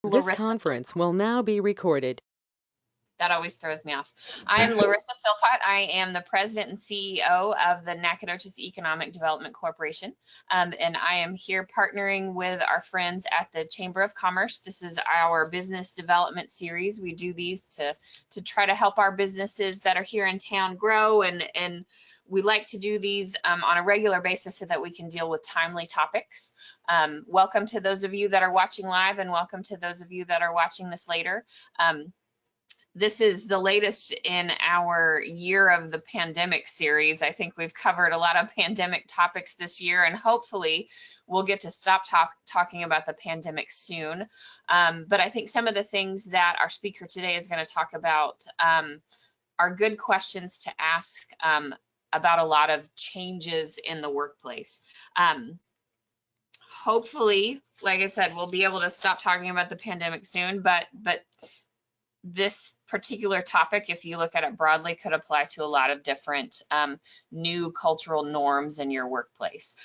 This Larissa. conference will now be recorded. That always throws me off. I'm Larissa Philpott. I am the president and CEO of the Nacogdoches Economic Development Corporation, and I am here partnering with our friends at the Chamber of Commerce. This is our business development series. We do these to try to help our businesses that are here in town grow, and we like to do these on a regular basis so that we can deal with timely topics. Welcome to those of you that are watching live, and welcome to those of you that are watching this later. This is the latest in our year of the pandemic series. I think we've covered a lot of pandemic topics this year, and hopefully we'll get to stop talking about the pandemic soon. But I think some of the things that our speaker today is going to talk about are good questions to ask about a lot of changes in the workplace. Hopefully, like I said, we'll be able to stop talking about the pandemic soon, but this particular topic, if you look at it broadly, could apply to a lot of different new cultural norms in your workplace.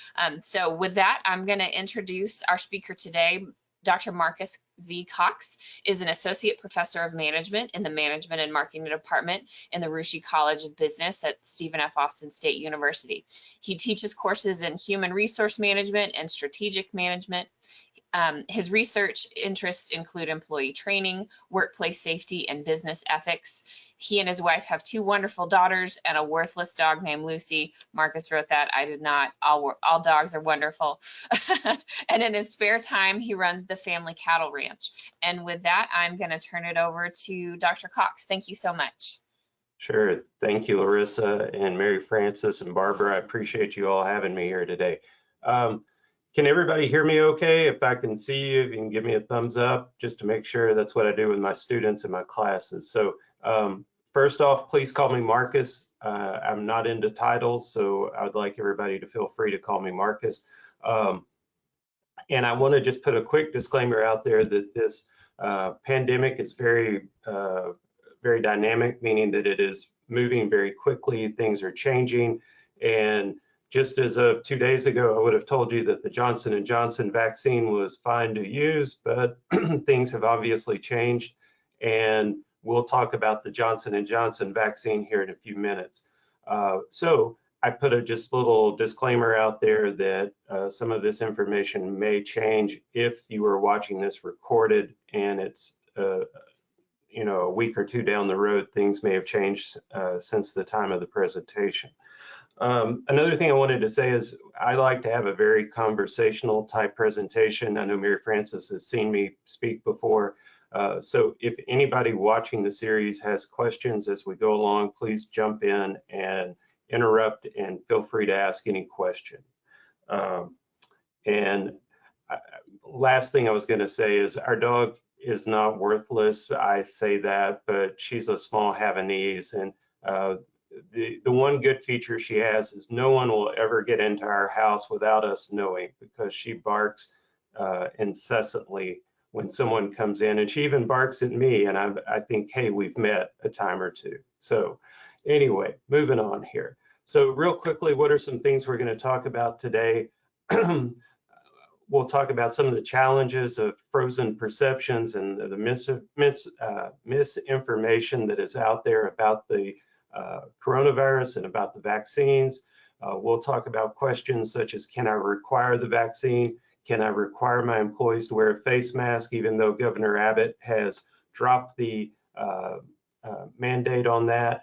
So with that, I'm going to introduce our speaker today. Dr. Marcus Z. Cox is an associate professor of management in the Management and Marketing Department in the Rushi College of Business at Stephen F. Austin State University. He teaches courses in human resource management and strategic management. His research interests include employee training, workplace safety, and business ethics. He and his wife have 2 wonderful daughters and a worthless dog named Lucy. Marcus wrote that. I did not. All dogs are wonderful. And in his spare time, he runs the family cattle ranch. And with that, I'm going to turn it over to Dr. Cox. Thank you so much. Sure. Thank you, Larissa and Mary Frances and Barbara. I appreciate you all having me here today. Can everybody hear me okay? If I can see you, if you can give me a thumbs up, just to make sure. That's what I do with my students in my classes. So first off, please call me Marcus. I'm not into titles, so I would like everybody to feel free to call me Marcus. And I want to just put a quick disclaimer out there that this pandemic is very dynamic, meaning that it is moving very quickly. Things are changing, and just as of 2 days ago, I would have told you that the Johnson & Johnson vaccine was fine to use, but things have obviously changed, and we'll talk about the Johnson & Johnson vaccine here in a few minutes. So I put a just little disclaimer out there that some of this information may change if you are watching this recorded and it's you know, a week or 2 down the road. Things may have changed since the time of the presentation. Another thing I wanted to say is I like to have a very conversational type presentation. I know Mary Frances has seen me speak before. So if anybody watching the series has questions as we go along, please jump in and interrupt and feel free to ask any question. Last thing I was going to say is our dog is not worthless. I say that, but she's a small Havanese, and the one good feature she has is no one will ever get into our house without us knowing, because she barks incessantly when someone comes in, and she even barks at me, and I think, hey, we've met a time or two. So anyway, moving on here. So real quickly, what are some things we're going to talk about today? We'll talk about some of the challenges of frozen perceptions and the misinformation that is out there about the coronavirus and about the vaccines. We'll talk about questions such as, can I require the vaccine? Can I require my employees to wear a face mask, even though Governor Abbott has dropped the mandate on that?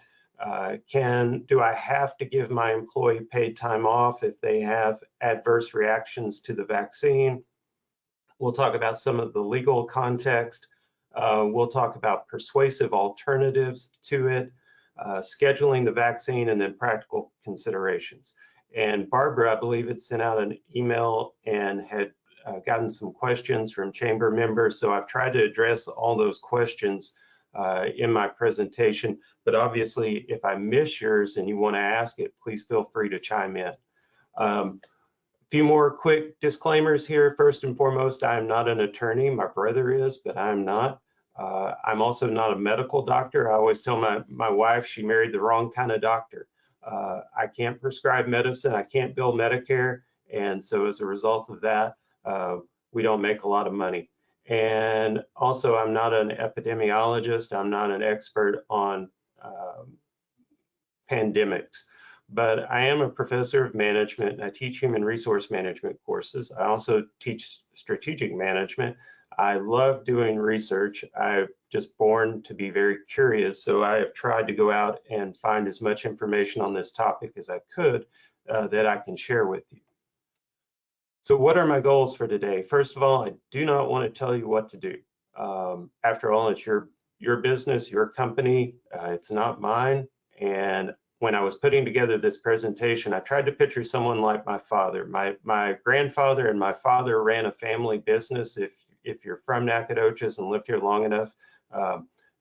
Do I have to give my employee paid time off if they have adverse reactions to the vaccine? We'll talk about some of the legal context. We'll talk about persuasive alternatives to it, scheduling the vaccine, and then practical considerations. And Barbara, I believe, had sent out an email and had gotten some questions from chamber members. So I've tried to address all those questions in my presentation, but obviously if I miss yours and you want to ask it, please feel free to chime in. A few more quick disclaimers here. First and foremost, I am not an attorney. My brother is, but I'm not. I'm also not a medical doctor. I always tell my wife she married the wrong kind of doctor. I can't prescribe medicine. I can't bill Medicare. And so as a result of that, we don't make a lot of money. And also, I'm not an epidemiologist. I'm not an expert on pandemics, but I am a professor of management and I teach human resource management courses. I also teach strategic management. I love doing research. I'm just born to be very curious, so I have tried to go out and find as much information on this topic as I could that I can share with you. So what are my goals for today? First of all, I do not want to tell you what to do. After all, it's your business, your company. It's not mine. And when I was putting together this presentation, I tried to picture someone like my father. My grandfather and my father ran a family business. If you're from Nacogdoches and lived here long enough,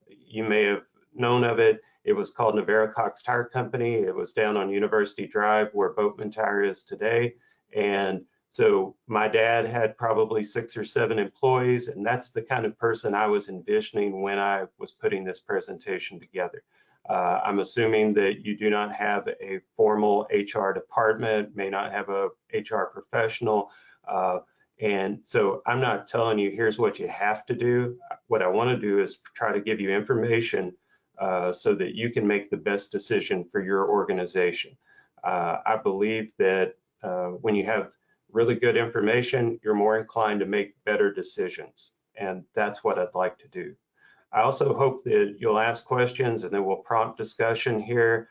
you may have known of it. It was called Navarro Cox Tire Company. It was down on University Drive where Boatman Tire is today. And so my dad had probably 6 or 7 employees, and that's the kind of person I was envisioning when I was putting this presentation together. I'm assuming that you do not have a formal HR department, may not have a HR professional, and so I'm not telling you here's what you have to do. What I want to do is try to give you information so that you can make the best decision for your organization. I believe that when you have really good information, you're more inclined to make better decisions. And that's what I'd like to do. I also hope that you'll ask questions and then we'll prompt discussion here.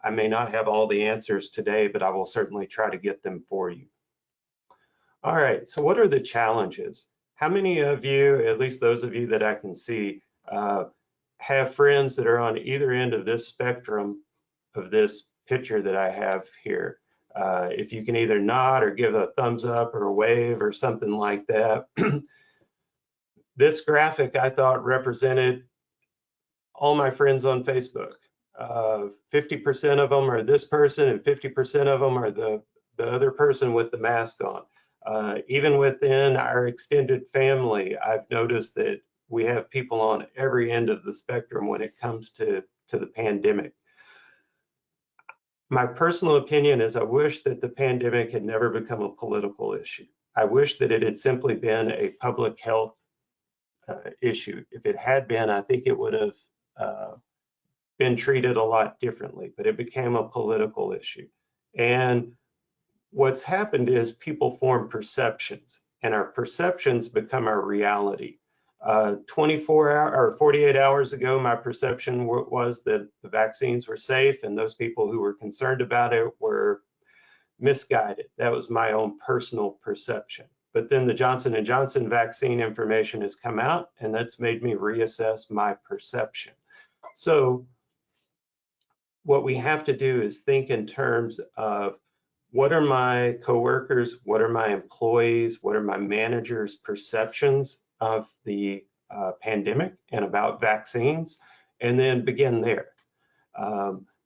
I may not have all the answers today, but I will certainly try to get them for you. All right, so what are the challenges? How many of you, at least those of you that I can see, have friends that are on either end of this spectrum of this picture that I have here? If you can either nod or give a thumbs up or a wave or something like that. This graphic I thought represented all my friends on Facebook. 50% of them are this person and 50% of them are the other person with the mask on. Even within our extended family, I've noticed that we have people on every end of the spectrum when it comes to the pandemic. My personal opinion is I wish that the pandemic had never become a political issue. I wish that it had simply been a public health issue. If it had been, I think it would have been treated a lot differently, but it became a political issue. And what's happened is people form perceptions, and our perceptions become our reality. 48 hours ago, my perception was that the vaccines were safe and those people who were concerned about it were misguided. That was my own personal perception. But then the Johnson & Johnson vaccine information has come out and that's made me reassess my perception. So what we have to do is think in terms of what are my coworkers, what are my employees, what are my managers' perceptions of the pandemic and about vaccines, and then begin there.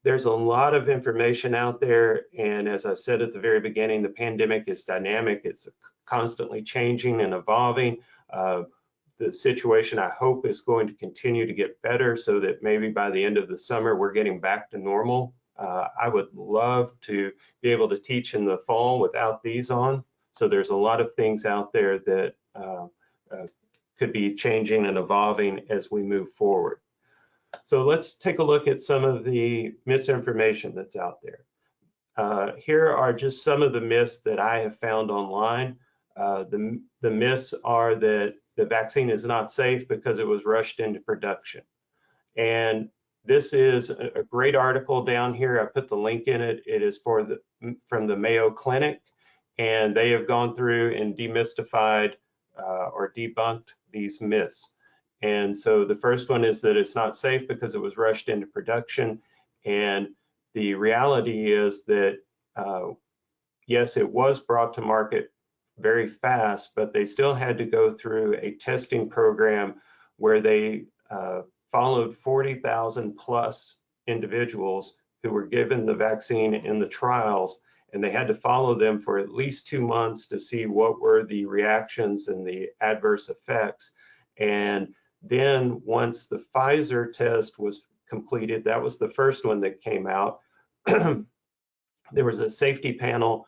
There's a lot of information out there, and as I said at the very beginning, the pandemic is dynamic. It's constantly changing and evolving. The situation, I hope, is going to continue to get better so that maybe by the end of the summer, we're getting back to normal. I would love to be able to teach in the fall without these on. So there's a lot of things out there that could be changing and evolving as we move forward. So let's take a look at some of the misinformation that's out there. Here are just some of the myths that I have found online. The myths are that the vaccine is not safe because it was rushed into production. And this is a great article down here. I put the link in it. It is from the Mayo Clinic, and they have gone through and demystified or debunked these myths. And so the first one is that it's not safe because it was rushed into production. And the reality is that, yes, it was brought to market very fast, but they still had to go through a testing program where they followed 40,000 plus individuals who were given the vaccine in the trials, and they had to follow them for at least 2 months to see what were the reactions and the adverse effects. And then once the Pfizer test was completed, that was the first one that came out, there was a safety panel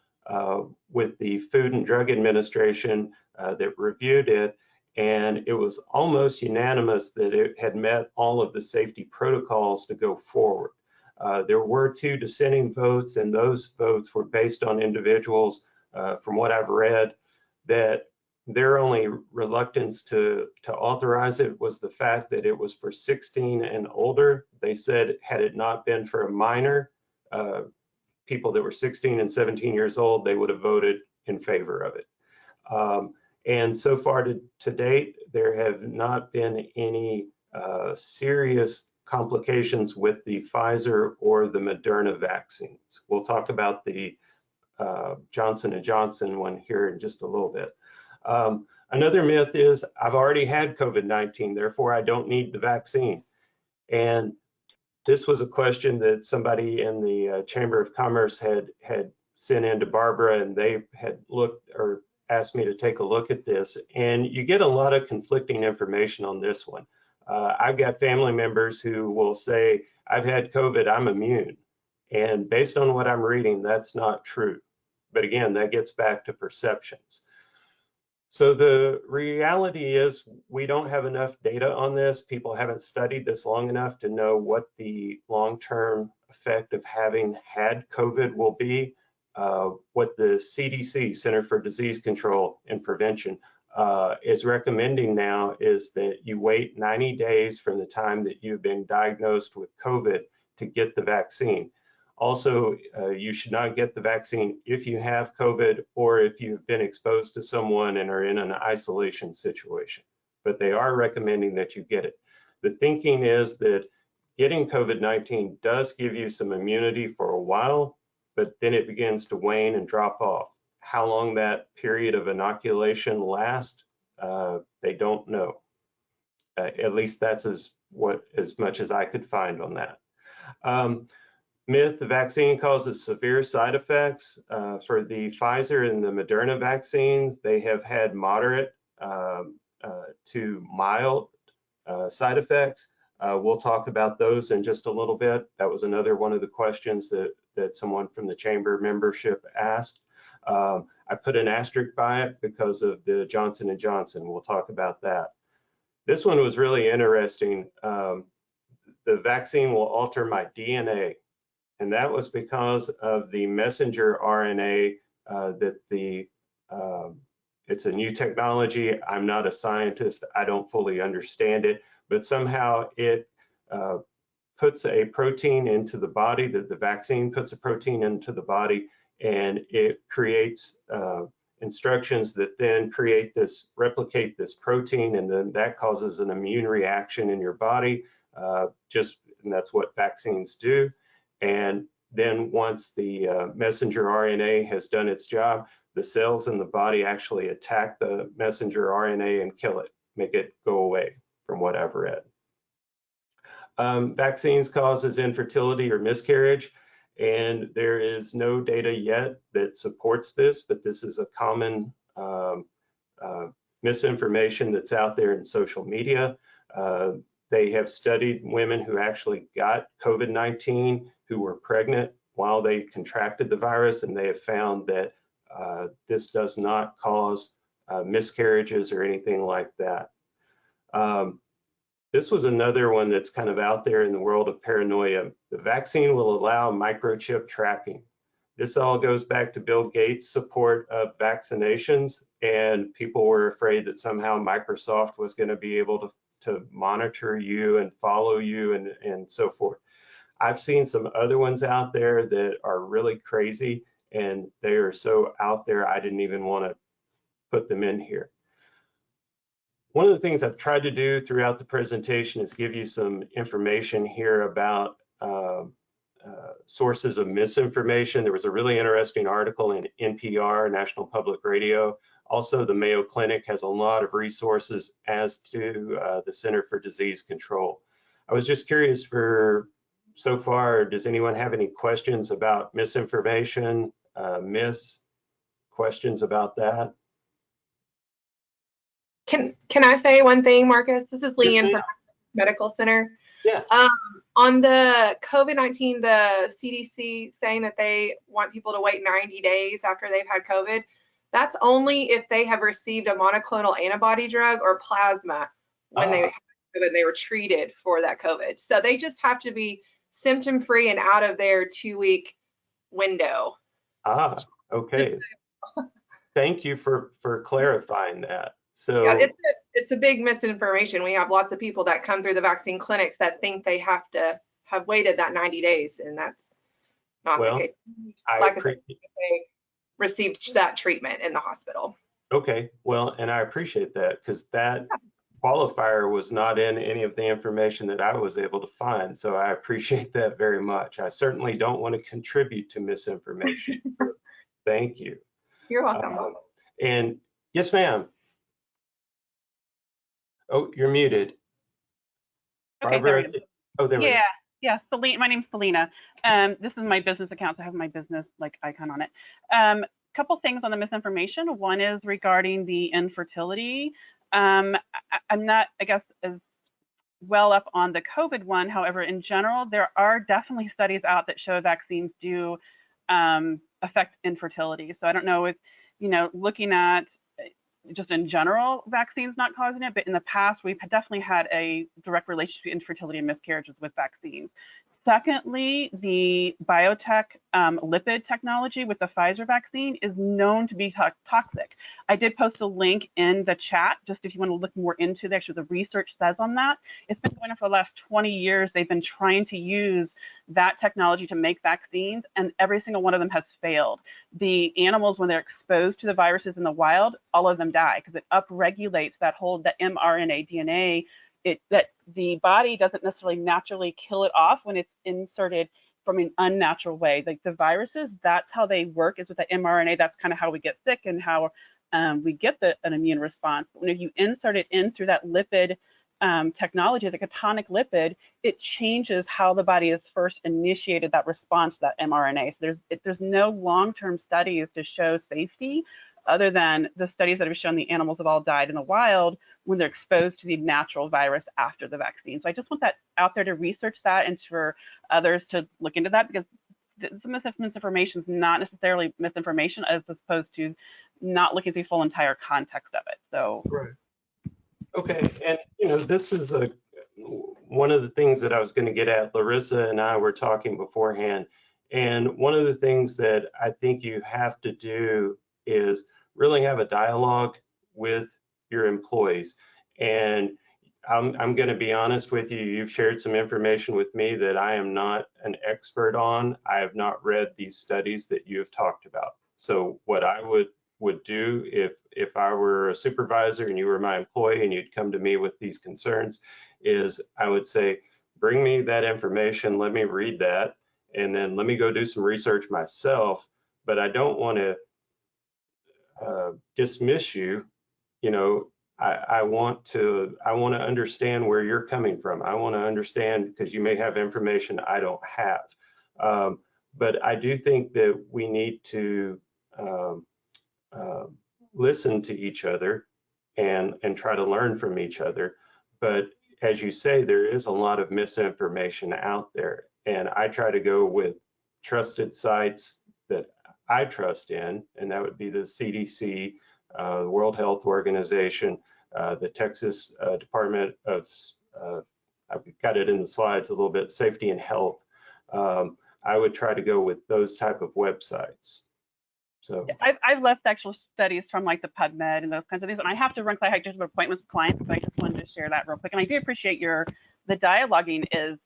with the Food and Drug Administration that reviewed it, and it was almost unanimous that it had met all of the safety protocols to go forward. There were 2 dissenting votes, and those votes were based on individuals, from what I've read, that their only reluctance to authorize it was the fact that it was for 16 and older. They said had it not been for a minor, people that were 16 and 17 years old, they would have voted in favor of it. And so far to date, there have not been any serious complications with the Pfizer or the Moderna vaccines. We'll talk about the Johnson & Johnson one here in just a little bit. Another myth is I've already had COVID-19, therefore I don't need the vaccine. And this was a question that somebody in the Chamber of Commerce had sent in to Barbara, and they had looked or asked me to take a look at this. And you get a lot of conflicting information on this one. I've got family members who will say, I've had COVID, I'm immune. And based on what I'm reading, that's not true. But again, that gets back to perceptions. So the reality is we don't have enough data on this. People haven't studied this long enough to know what the long-term effect of having had COVID will be. What the CDC, Center for Disease Control and Prevention, is recommending now is that you wait 90 days from the time that you've been diagnosed with COVID to get the vaccine. Also, you should not get the vaccine if you have COVID or if you've been exposed to someone and are in an isolation situation, but they are recommending that you get it. The thinking is that getting COVID-19 does give you some immunity for a while, but then it begins to wane and drop off. How long that period of inoculation lasts, they don't know. At least that's as much as I could find on that. Myth, the vaccine causes severe side effects. For the Pfizer and the Moderna vaccines, they have had moderate to mild side effects. We'll talk about those in just a little bit. That was another one of the questions that someone from the chamber membership asked. I put an asterisk by it because of the Johnson & Johnson. We'll talk about that. This one was really interesting. The vaccine will alter my DNA. And that was because of the messenger RNA it's a new technology. I'm not a scientist. I don't fully understand it, but somehow it puts a protein into the body, that the vaccine puts a protein into the body, and it creates instructions that then replicate this protein, and then that causes an immune reaction in your body. And that's what vaccines do. And then once the messenger RNA has done its job, the cells in the body actually attack the messenger RNA and kill it, make it go away, from what I've read. Vaccines causes infertility or miscarriage, and there is no data yet that supports this, but this is a common misinformation that's out there in social media. They have studied women who actually got COVID-19 who were pregnant while they contracted the virus, and they have found that this does not cause miscarriages or anything like that. This was another one that's kind of out there in the world of paranoia. The vaccine will allow microchip tracking. This all goes back to Bill Gates' support of vaccinations, and people were afraid that somehow Microsoft was going to be able to monitor you and follow you and so forth. I've seen some other ones out there that are really crazy, and they are so out there I didn't even want to put them in here. One of the things I've tried to do throughout the presentation is give you some information here about sources of misinformation. There was a really interesting article in NPR, National Public Radio. Also, the Mayo Clinic has a lot of resources, as to the Center for Disease Control. I was just curious, so far, does anyone have any questions about misinformation, questions about that? Can I say one thing, Marcus? This is Leanne from Medical Center. Yes. On the COVID-19, the CDC saying that they want people to wait 90 days after they've had COVID. That's only if they have received a monoclonal antibody drug or plasma when they were treated for that COVID. So they just have to be symptom-free and out of their 2-week window. Okay. Thank you for clarifying that. So yeah, it's a big misinformation. We have lots of people that come through the vaccine clinics that think they have to have waited that 90 days, and that's not the case. Like I said, they received that treatment in the hospital. Okay, well, and I appreciate that, because that qualifier was not in any of the information that I was able to find. So I appreciate that very much. I certainly don't want to contribute to misinformation. Thank you. You're welcome. And yes, ma'am. Oh, you're muted. Okay, Barbara, oh, there we go. Yeah, my name's Selena. This is my business account, so I have my business like icon on it. Couple things on the misinformation. One is regarding the infertility. I'm not, I guess, as well up on the COVID one. However, in general, there are definitely studies out that show vaccines do affect infertility. So I don't know if, looking at just in general, vaccines not causing it, but in the past, we've definitely had a direct relationship to infertility and miscarriages with vaccines. Secondly, the biotech lipid technology with the Pfizer vaccine is known to be toxic. I did post a link in the chat, just if you want to look more into the actual the research says on that. It's been going on for the last 20 years. They've been trying to use that technology to make vaccines, and every single one of them has failed. The animals, when they're exposed to the viruses in the wild, all of them die because it upregulates that mRNA, DNA, that the body doesn't necessarily naturally kill it off when it's inserted from an unnatural way. Like the viruses, that's how they work, is with the mRNA. That's kind of how we get sick and how we get an immune response. But when you insert it in through that lipid technology, the ketonic lipid, it changes how the body has first initiated that response to that mRNA. So there's no long-term studies to show safety other than the studies that have shown the animals have all died in the wild when they're exposed to the natural virus after the vaccine. So I just want that out there to research that and for others to look into that, because some misinformation is not necessarily misinformation as opposed to not looking at the full entire context of it. So right. Okay, and this is one of the things that I was going to get at. Larissa and I were talking beforehand, and one of the things that I think you have to do is really have a dialogue with your employees. And I'm going to be honest with you, you've shared some information with me that I am not an expert on. I have not read these studies that you have talked about. So what I would do if I were a supervisor and you were my employee and you'd come to me with these concerns is I would say, bring me that information, let me read that, and then let me go do some research myself. But I don't want to dismiss you. I want to understand where you're coming from. I want to understand, because you may have information I don't have. But I do think that we need to listen to each other and try to learn from each other. But as you say, there is a lot of misinformation out there, and I try to go with trusted sites that I trust in, and that would be the CDC, the World Health Organization, the Texas Department of, I've got it in the slides a little bit, Safety and Health. I would try to go with those type of websites. So I've left actual studies from like the PubMed and those kinds of things, and I have to run because I had just appointments with clients, so I just wanted to share that real quick. And I do appreciate the dialoguing is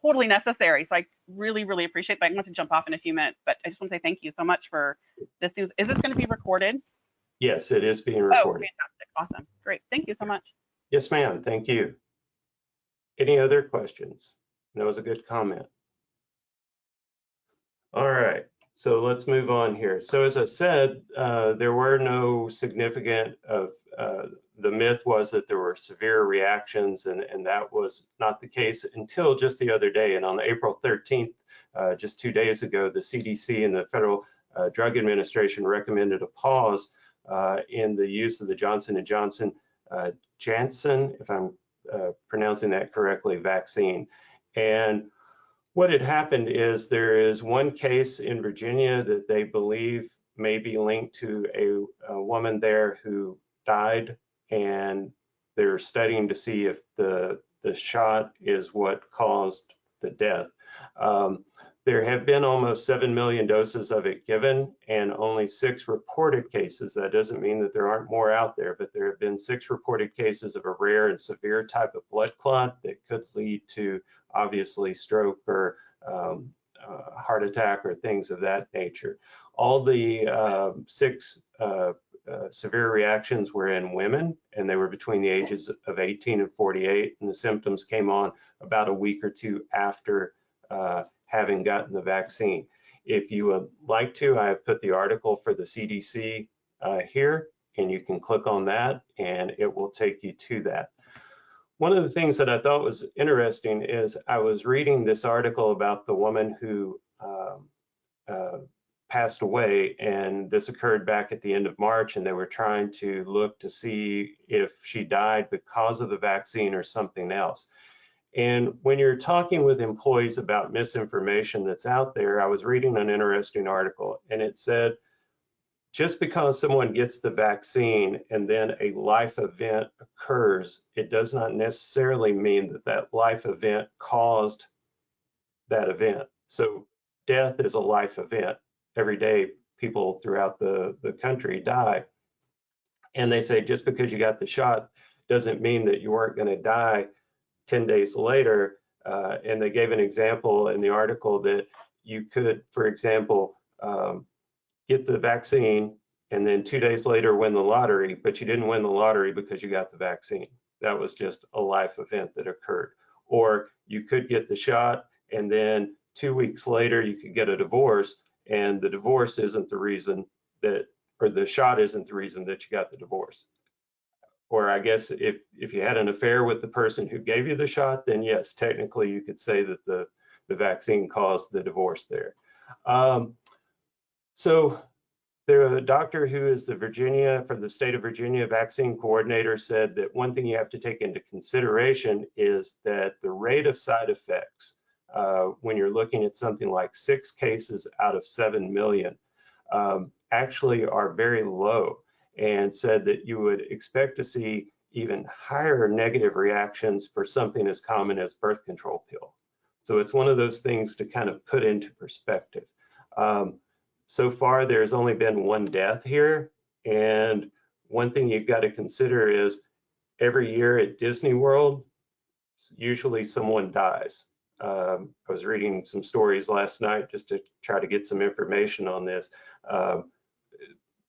totally necessary. So I really, really appreciate that. I want to jump off in a few minutes, but I just want to say thank you so much for this. Is this going to be recorded? Yes, it is being recorded. Oh, fantastic. Awesome. Great. Thank you so much. Yes, ma'am. Thank you. Any other questions? That was a good comment. All right. So let's move on here. So as I said, there were no significant the myth was that there were severe reactions, and that was not the case until just the other day. And on April 13th, just 2 days ago, the CDC and the Federal Drug Administration recommended a pause in the use of the Johnson & Johnson Janssen, if I'm pronouncing that correctly, vaccine. And what had happened is there is one case in Virginia that they believe may be linked to a woman there who died, and they're studying to see if the shot is what caused the death. There have been almost 7 million doses of it given and only 6 reported cases. That doesn't mean that there aren't more out there, but there have been 6 reported cases of a rare and severe type of blood clot that could lead to obviously stroke or heart attack or things of that nature. All the 6 severe reactions were in women, and they were between the ages of 18 and 48, and the symptoms came on about a week or 2 after having gotten the vaccine. If you would like to, I have put the article for the CDC here, and you can click on that and it will take you to that. One of the things that I thought was interesting is I was reading this article about the woman who passed away, and this occurred back at the end of March, and they were trying to look to see if she died because of the vaccine or something else. And when you're talking with employees about misinformation that's out there, I was reading an interesting article, and it said, just because someone gets the vaccine and then a life event occurs, it does not necessarily mean that that life event caused that event. So death is a life event. Every day, people throughout the country die. And they say just because you got the shot doesn't mean that you weren't going to die 10 days later, and they gave an example in the article that you could, for example, get the vaccine and then 2 days later win the lottery, but you didn't win the lottery because you got the vaccine. That was just a life event that occurred. Or you could get the shot and then 2 weeks later you could get a divorce, and the divorce isn't the reason that, or the shot isn't the reason that you got the divorce. Or I guess if you had an affair with the person who gave you the shot, then yes, technically you could say that the vaccine caused the divorce there. So the doctor who is for the state of Virginia vaccine coordinator said that one thing you have to take into consideration is that the rate of side effects, when you're looking at something like 6 cases out of 7 million, actually are very low, and said that you would expect to see even higher negative reactions for something as common as birth control pill. So it's one of those things to kind of put into perspective. So far, there's only been 1 death here, and one thing you've got to consider is every year at Disney World, usually someone dies. I was reading some stories last night just to try to get some information on this.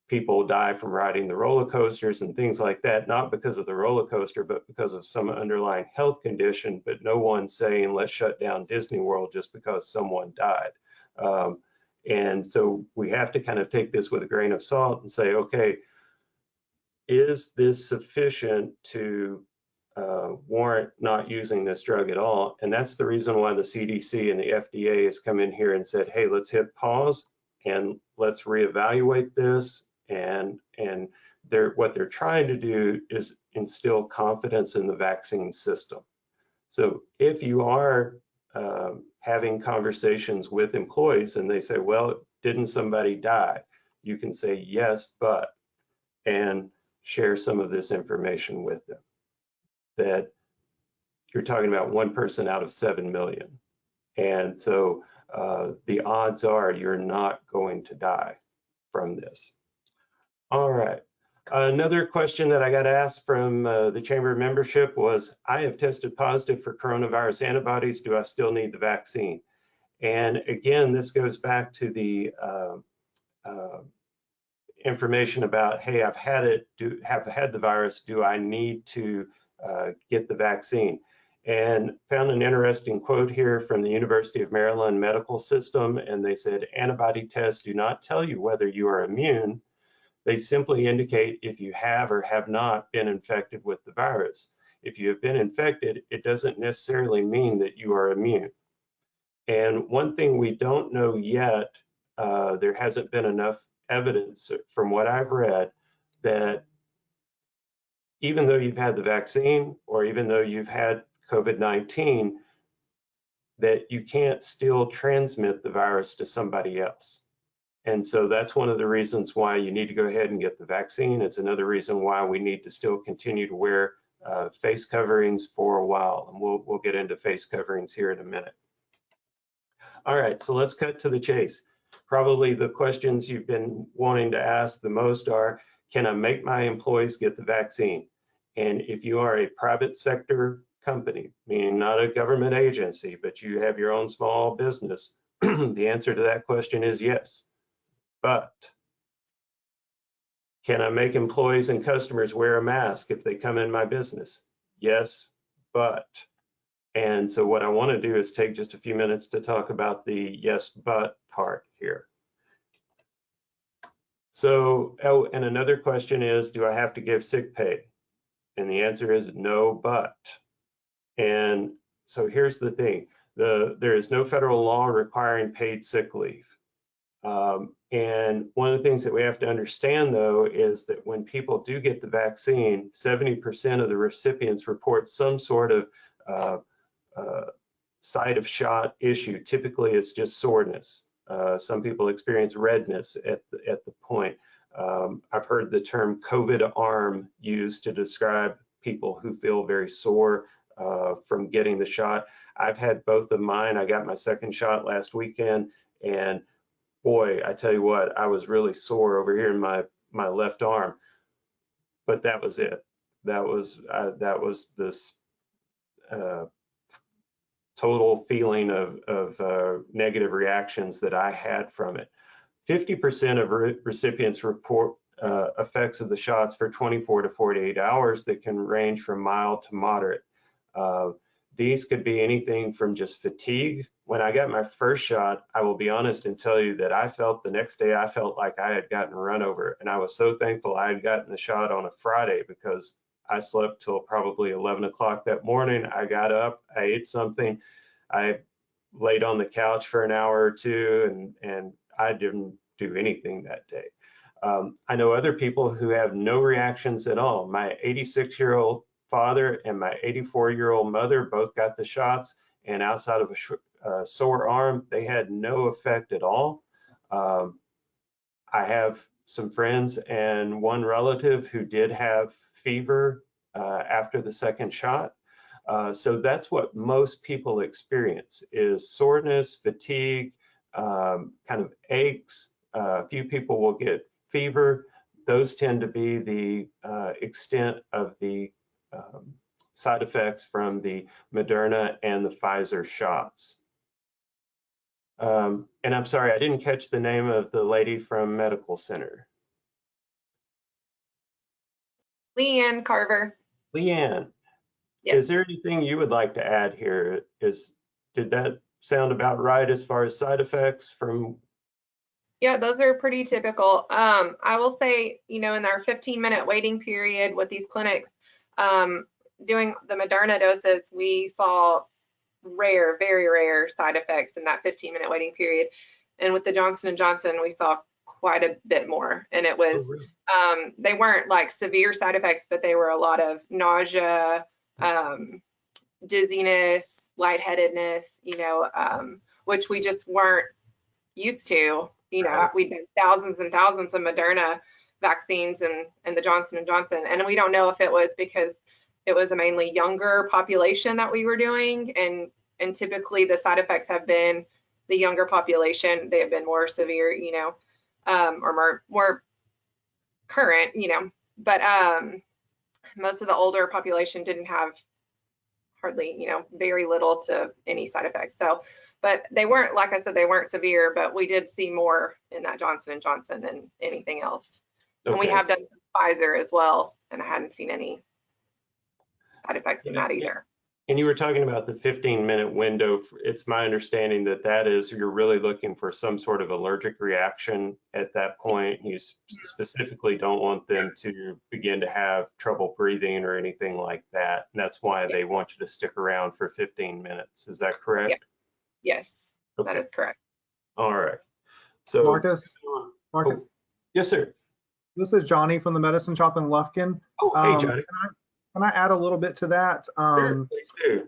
People die from riding the roller coasters and things like that, not because of the roller coaster, but because of some underlying health condition, but no one's saying let's shut down Disney World just because someone died. And so we have to kind of take this with a grain of salt and say, okay, is this sufficient to warrant not using this drug at all? And that's the reason why the CDC and the FDA has come in here and said, hey, let's hit pause and let's reevaluate this. And what they're trying to do is instill confidence in the vaccine system. So if you are having conversations with employees and they say, well, didn't somebody die? You can say yes, but, and share some of this information with them. That you're talking about 1 person out of 7 million. And so the odds are you're not going to die from this. All right. Another question that I got asked from the chamber membership was, I have tested positive for coronavirus antibodies. Do I still need the vaccine? And again, this goes back to the information about, hey, I've had it, have had the virus, do I need to get the vaccine? And found an interesting quote here from the University of Maryland Medical System, and they said, antibody tests do not tell you whether you are immune. They simply indicate if you have or have not been infected with the virus. If you have been infected, it doesn't necessarily mean that you are immune. And one thing we don't know yet, there hasn't been enough evidence from what I've read that even though you've had the vaccine or even though you've had COVID-19, that you can't still transmit the virus to somebody else. And so that's one of the reasons why you need to go ahead and get the vaccine. It's another reason why we need to still continue to wear face coverings for a while. And we'll get into face coverings here in a minute. All right, so let's cut to the chase. Probably the questions you've been wanting to ask the most are, can I make my employees get the vaccine? And if you are a private sector company, meaning not a government agency, but you have your own small business, the answer to that question is yes. But can I make employees and customers wear a mask if they come in my business? Yes, but. And so what I want to do is take just a few minutes to talk about the yes, but part here. So, oh, and another question is, do I have to give sick pay? And the answer is no, but. And so here's the thing, there is no federal law requiring paid sick leave. And one of the things that we have to understand, though, is that when people do get the vaccine, 70% of the recipients report some sort of site of shot issue. Typically, it's just soreness. Some people experience redness at the point. I've heard the term COVID arm used to describe people who feel very sore from getting the shot. I've had both of mine. I got my second shot last weekend, and boy, I tell you what, I was really sore over here in my left arm. But that was it. That was this total feeling of negative reactions that I had from it. 50% of recipients report effects of the shots for 24 to 48 hours that can range from mild to moderate. These could be anything from just fatigue. When I got my first shot, I will be honest and tell you that I felt the next day, I felt like I had gotten run over. And I was so thankful I had gotten the shot on a Friday, because I slept till probably 11 o'clock that morning. I got up, I ate something, I laid on the couch for an hour or two, and I didn't do anything that day. I know other people who have no reactions at all. My 86-year-old father and my 84-year-old mother both got the shots, and outside of a sore arm, they had no effect at all. I have some friends and one relative who did have fever after the second shot. So that's what most people experience, is soreness, fatigue, kind of aches. A few people will get fever. Those tend to be the extent of the side effects from the Moderna and the Pfizer shots. And I'm sorry, I didn't catch the name of the lady from Medical Center. Leanne Carver. Leanne, yes. Is there anything you would like to add here? Did that sound about right as far as side effects from? Yeah, those are pretty typical. I will say, in our 15-minute waiting period with these clinics, doing the Moderna doses, we saw very rare side effects in that 15-minute waiting period. And with the Johnson & Johnson, we saw quite a bit more. And it was, they weren't like severe side effects, but they were a lot of nausea, dizziness, lightheadedness, which we just weren't used to. We've done thousands and thousands of Moderna vaccines and the Johnson & Johnson. And we don't know if it was because it was a mainly younger population that we were doing. And typically the side effects have been the younger population. They have been more severe, or more current, but most of the older population didn't have hardly, very little to any side effects. So, but they weren't, like I said, they weren't severe, but we did see more in that Johnson & Johnson than anything else. Okay. And we have done Pfizer as well, and I hadn't seen any side effects in that either. And you were talking about the 15-minute window. It's my understanding that that is, you're really looking for some sort of allergic reaction at that point. You specifically don't want them to begin to have trouble breathing or anything like that. And that's why they want you to stick around for 15 minutes. Is that correct? Yeah. Yes, okay. That is correct. All right. So Marcus. Oh, yes, sir. This is Johnny from the Medicine Shop in Lufkin. Oh, hey, Johnny. Can I add a little bit to that? Sure, please do.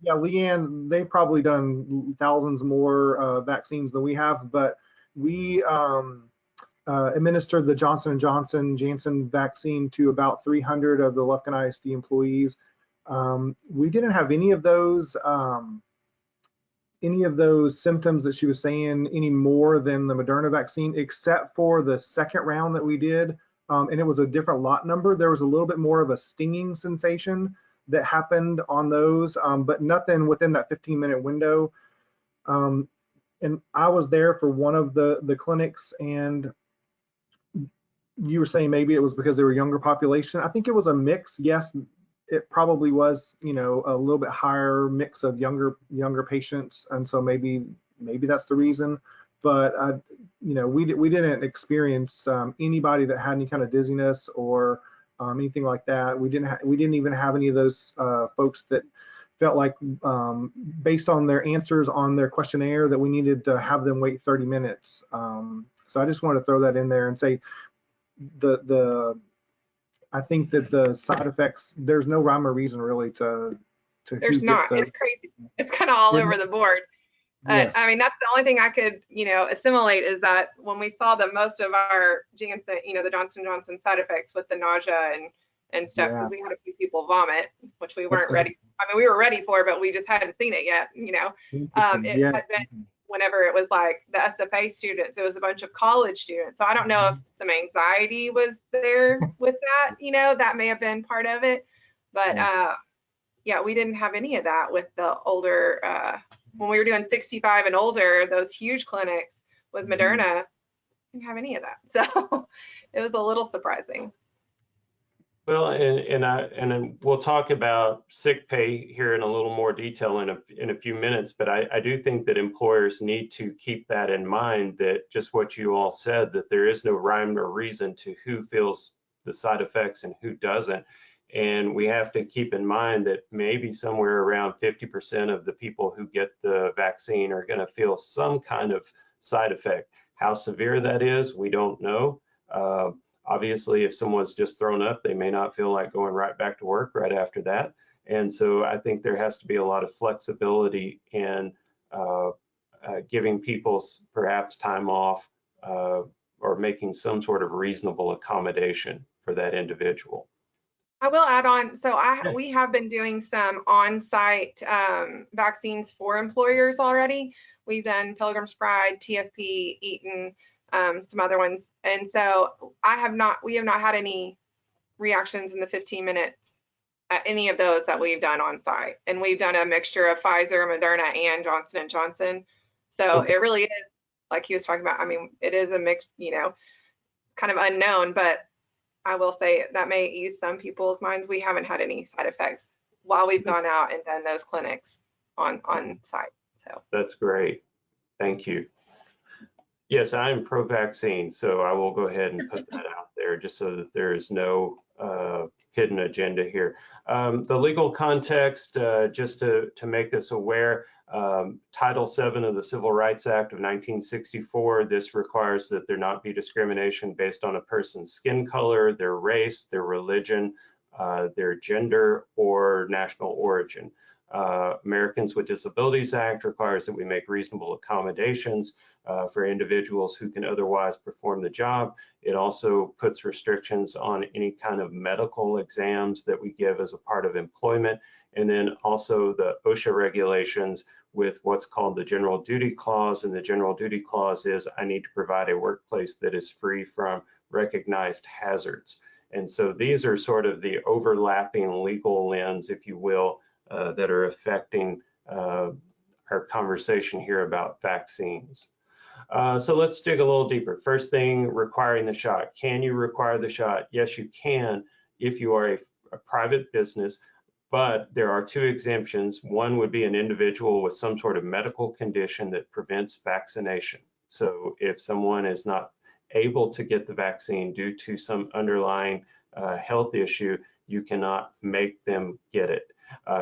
Yeah, Leanne, they've probably done thousands more vaccines than we have, but we administered the Johnson & Johnson Janssen vaccine to about 300 of the Lufkin ISD employees. We didn't have any of those symptoms that she was saying any more than the Moderna vaccine, except for the second round that we did. And it was a different lot number. There was a little bit more of a stinging sensation that happened on those, but nothing within that 15-minute window. And I was there for one of the clinics, and you were saying maybe it was because they were younger population. I think it was a mix. Yes, it probably was, a little bit higher mix of younger patients, and so maybe that's the reason. But we didn't experience anybody that had any kind of dizziness or anything like that. We didn't even have any of those folks that felt like, based on their answers on their questionnaire, that we needed to have them wait 30 minutes. So I just wanted to throw that in there and say I think that the side effects, there's no rhyme or reason really to there's not. It's crazy. It's kind of all over the board. Yes. I mean, that's the only thing I could, assimilate is that when we saw that most of our Janssen, the Johnson & Johnson side effects with the nausea and stuff, because we had a few people vomit, which we weren't ready. I mean, we were ready for, but we just hadn't seen it yet. It had been whenever it was like the SFA students, it was a bunch of college students. So I don't know if some anxiety was there with that, that may have been part of it. But yeah, we didn't have any of that with the older, when we were doing 65 and older, those huge clinics with Moderna, didn't have any of that. So it was a little surprising. Well, and we'll talk about sick pay here in a little more detail in a few minutes, but I do think that employers need to keep that in mind, that just what you all said, that there is no rhyme or reason to who feels the side effects and who doesn't. And we have to keep in mind that maybe somewhere around 50% of the people who get the vaccine are going to feel some kind of side effect. How severe that is, we don't know. Obviously, if someone's just thrown up, they may not feel like going right back to work right after that. And so I think there has to be a lot of flexibility in giving people perhaps time off or making some sort of reasonable accommodation for that individual. I will add on, so we have been doing some on-site vaccines for employers already. We've done Pilgrim's Pride, TFP, Eaton, some other ones. And so we have not had any reactions in the 15 minutes at any of those that we've done on site. And we've done a mixture of Pfizer, Moderna, and Johnson & Johnson. So it really is, like he was talking about, I mean, it is a mix, it's kind of unknown, but I will say that may ease some people's minds. We haven't had any side effects while we've gone out and done those clinics on site. So that's great. Thank you. Yes, I am pro-vaccine, so I will go ahead and put that out there just so that there is no hidden agenda here. The legal context, just to make us aware, Title VII of the Civil Rights Act of 1964, this requires that there not be discrimination based on a person's skin color, their race, their religion, their gender, or national origin. Americans with Disabilities Act requires that we make reasonable accommodations for individuals who can otherwise perform the job. It also puts restrictions on any kind of medical exams that we give as a part of employment. And then also the OSHA regulations with what's called the General Duty Clause. And the General Duty Clause is I need to provide a workplace that is free from recognized hazards. And so these are sort of the overlapping legal lens, if you will, that are affecting our conversation here about vaccines. So let's dig a little deeper. First thing, requiring the shot. Can you require the shot? Yes, you can if you are a private business, but there are two exemptions. One would be an individual with some sort of medical condition that prevents vaccination. So if someone is not able to get the vaccine due to some underlying health issue, you cannot make them get it.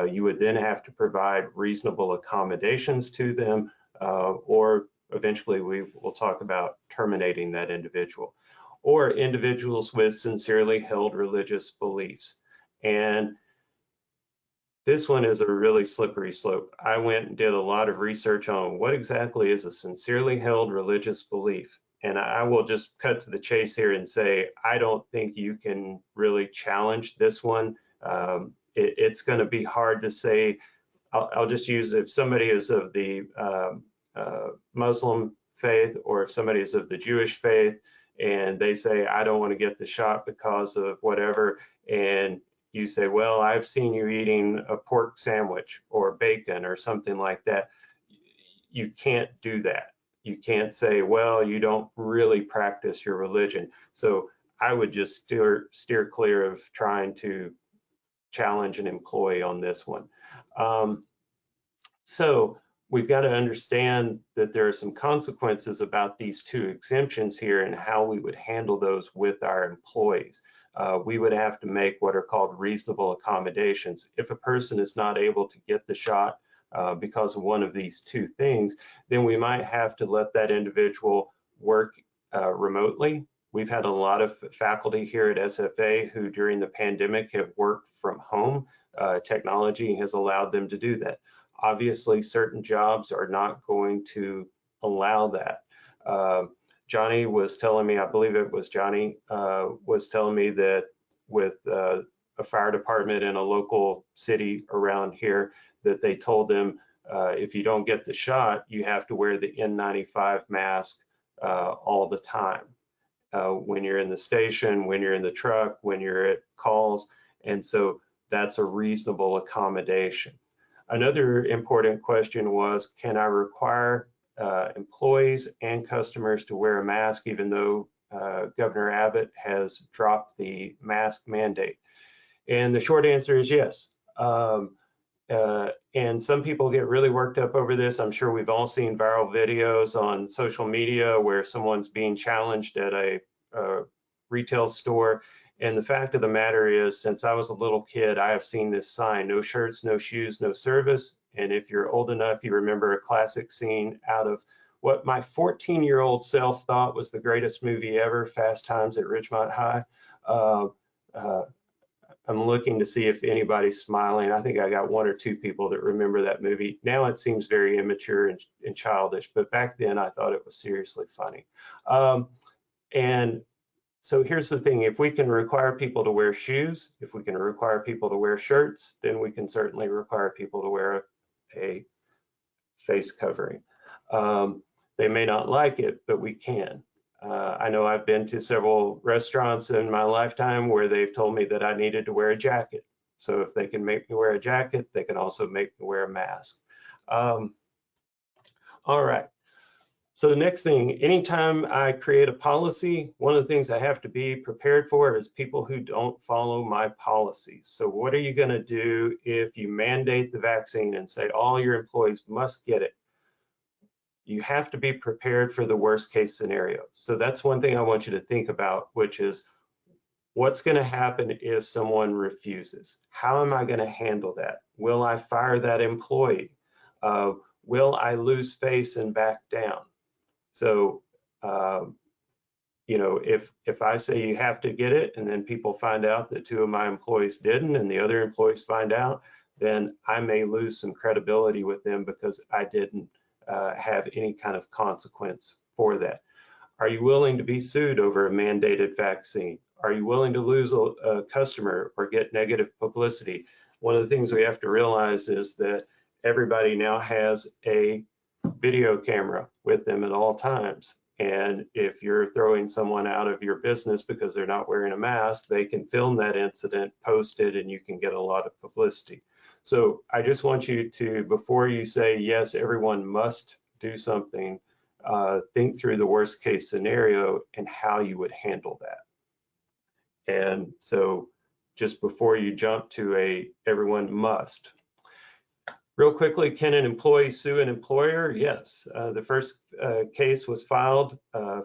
You would then have to provide reasonable accommodations to them, or eventually we will talk about terminating that individual, or individuals with sincerely held religious beliefs. And This one is a really slippery slope. I went and did a lot of research on what exactly is a sincerely held religious belief. And I will just cut to the chase here and say, I don't think you can really challenge this one. It's going to be hard to say. I'll just use, if somebody is of the Muslim faith, or if somebody is of the Jewish faith, and they say, I don't want to get the shot because of whatever, and you say, well, I've seen you eating a pork sandwich or bacon or something like that. You can't do that. You can't say, well, you don't really practice your religion. So I would just steer clear of trying to challenge an employee on this one. So we've got to understand that there are some consequences about these two exemptions here and how we would handle those with our employees. We would have to make what are called reasonable accommodations. If a person is not able to get the shot because of one of these two things, then we might have to let that individual work remotely. We've had a lot of faculty here at SFA who during the pandemic have worked from home. Technology has allowed them to do that. Obviously, certain jobs are not going to allow that. Johnny was telling me, I believe it was Johnny, was telling me that with a fire department in a local city around here, that they told them, if you don't get the shot, you have to wear the N95 mask all the time. When you're in the station, when you're in the truck, when you're at calls. And so that's a reasonable accommodation. Another important question was, can I require employees and customers to wear a mask even though Governor Abbott has dropped the mask mandate? And the short answer is yes. And some people get really worked up over this. I'm sure we've all seen viral videos on social media where someone's being challenged at a retail store. And the fact of the matter is, since I was a little kid, I have seen this sign, no shirts, no shoes, no service. And if you're old enough, you remember a classic scene out of what my 14-year-old self thought was the greatest movie ever, Fast Times at Ridgemont High. I'm looking to see if anybody's smiling. I think I got one or two people that remember that movie. Now it seems very immature and childish, but back then I thought it was seriously funny. And so here's the thing, if we can require people to wear shoes, if we can require people to wear shirts, then we can certainly require people to wear a face covering. They may not like it, but we can. I know I've been to several restaurants in my lifetime where they've told me that I needed to wear a jacket. So if they can make me wear a jacket, they can also make me wear a mask. All right. So the next thing, anytime I create a policy, one of the things I have to be prepared for is people who don't follow my policies. So what are you going to do if you mandate the vaccine and say all your employees must get it? You have to be prepared for the worst case scenario. So that's one thing I want you to think about, which is what's going to happen if someone refuses? How am I going to handle that? Will I fire that employee? Will I lose face and back down? So, you know, if I say you have to get it and then people find out that two of my employees didn't and the other employees find out, then I may lose some credibility with them because I didn't have any kind of consequence for that. Are you willing to be sued over a mandated vaccine? Are you willing to lose a customer or get negative publicity? One of the things we have to realize is that everybody now has a video camera with them at all times. And if you're throwing someone out of your business because they're not wearing a mask, they can film that incident, post it, and you can get a lot of publicity. So I just want you to, before you say, yes, everyone must do something, think through the worst case scenario and how you would handle that. And so just before you jump to a everyone must. Real quickly, can an employee sue an employer? Yes. The first case was filed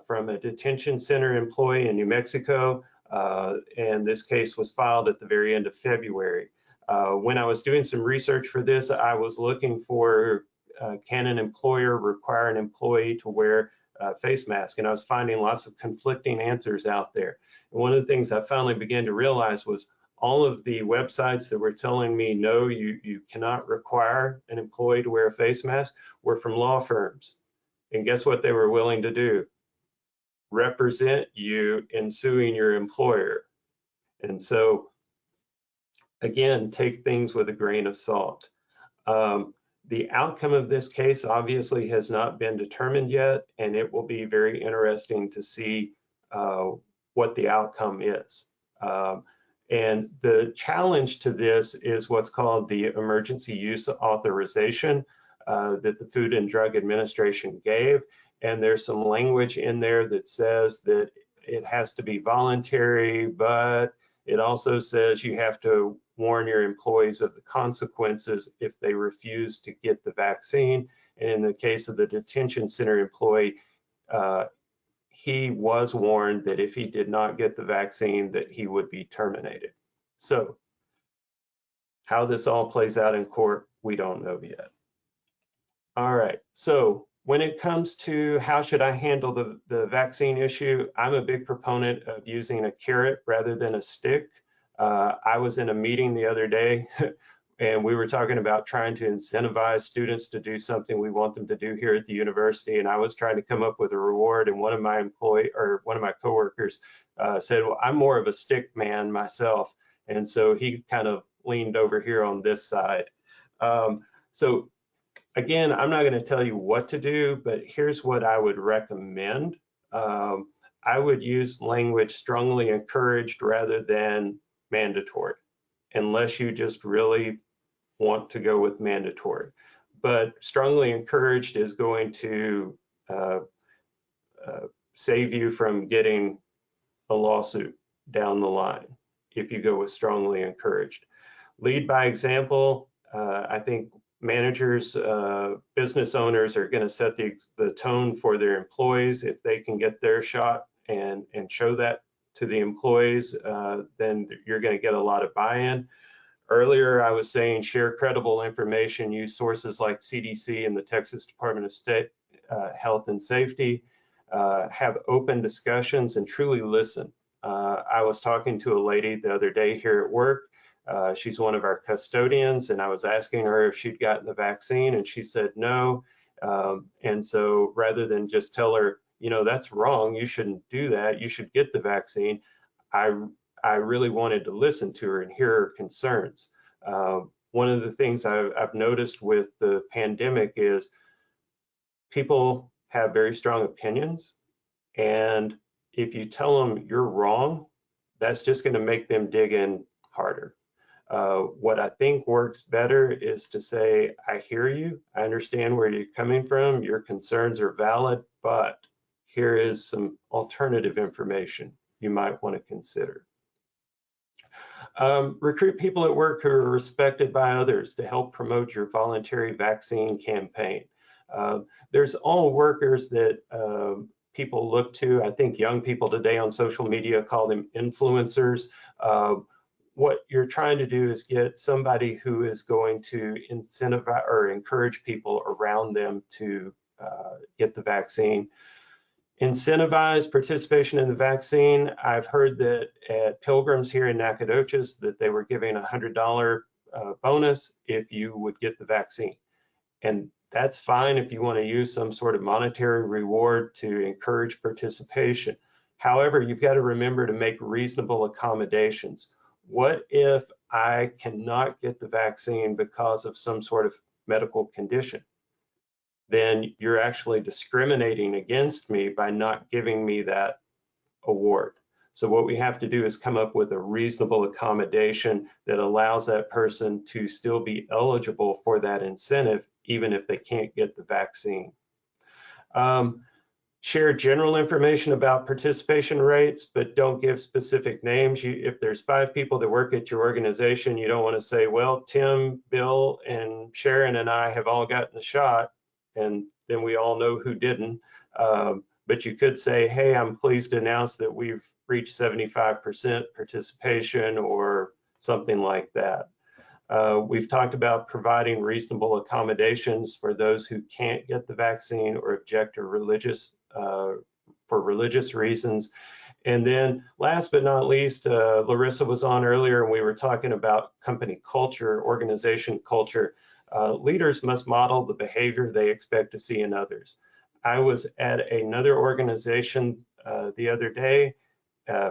from a detention center employee in New Mexico, and this case was filed at the very end of February. When I was doing some research for this, I was looking for can an employer require an employee to wear a face mask, and I was finding lots of conflicting answers out there. And one of the things I finally began to realize was all of the websites that were telling me, no, you cannot require an employee to wear a face mask, were from law firms. And guess what they were willing to do? Represent you in suing your employer. And so, again, take things with a grain of salt. The outcome of this case obviously has not been determined yet, and it will be very interesting to see what the outcome is. And the challenge to this is what's called the emergency use authorization that the Food and Drug Administration gave. And there's some language in there that says that it has to be voluntary, but it also says you have to warn your employees of the consequences if they refuse to get the vaccine. And in the case of the detention center employee, he was warned that if he did not get the vaccine, that he would be terminated. So how this all plays out in court, we don't know yet. All right, so when it comes to how should I handle the vaccine issue, I'm a big proponent of using a carrot rather than a stick. I was in a meeting the other day and we were talking about trying to incentivize students to do something we want them to do here at the university. And I was trying to come up with a reward, and one of my coworkers said, well, I'm more of a stick man myself. And so he kind of leaned over here on this side. So again, I'm not going to tell you what to do, but here's what I would recommend. I would use language strongly encouraged rather than mandatory, unless you just really want to go with mandatory. But strongly encouraged is going to save you from getting a lawsuit down the line if you go with strongly encouraged. Lead by example. I think managers, business owners are going to set the tone for their employees. If they can get their shot and show that to the employees, then you're going to get a lot of buy-in. Earlier, I was saying share credible information, use sources like CDC and the Texas Department of State Health and Safety, have open discussions and truly listen. I was talking to a lady the other day here at work. She's one of our custodians, and I was asking her if she'd gotten the vaccine, and she said no. And so rather than just tell her, you know, that's wrong, you shouldn't do that, you should get the vaccine, I really wanted to listen to her and hear her concerns. One of the things I've noticed with the pandemic is people have very strong opinions, and if you tell them you're wrong, that's just going to make them dig in harder. What I think works better is to say, I hear you, I understand where you're coming from, your concerns are valid, but here is some alternative information you might want to consider. Recruit people at work who are respected by others to help promote your voluntary vaccine campaign. There's all workers that people look to. I think young people today on social media call them influencers. What you're trying to do is get somebody who is going to incentivize or encourage people around them to get the vaccine. Incentivize participation in the vaccine. I've heard that at Pilgrims here in Nacogdoches that they were giving a $100 bonus if you would get the vaccine. And that's fine if you want to use some sort of monetary reward to encourage participation. However, you've got to remember to make reasonable accommodations. What if I cannot get the vaccine because of some sort of medical condition? Then you're actually discriminating against me by not giving me that award. So what we have to do is come up with a reasonable accommodation that allows that person to still be eligible for that incentive, even if they can't get the vaccine. Share general information about participation rates, but don't give specific names. If there's 5 people that work at your organization, you don't want to say, well, Tim, Bill, and Sharon and I have all gotten the shot, and then we all know who didn't. But you could say, hey, I'm pleased to announce that we've reached 75% participation or something like that. We've talked about providing reasonable accommodations for those who can't get the vaccine or object to for religious reasons. And then last but not least, Larissa was on earlier and we were talking about company culture, organization culture. Leaders must model the behavior they expect to see in others. I was at another organization the other day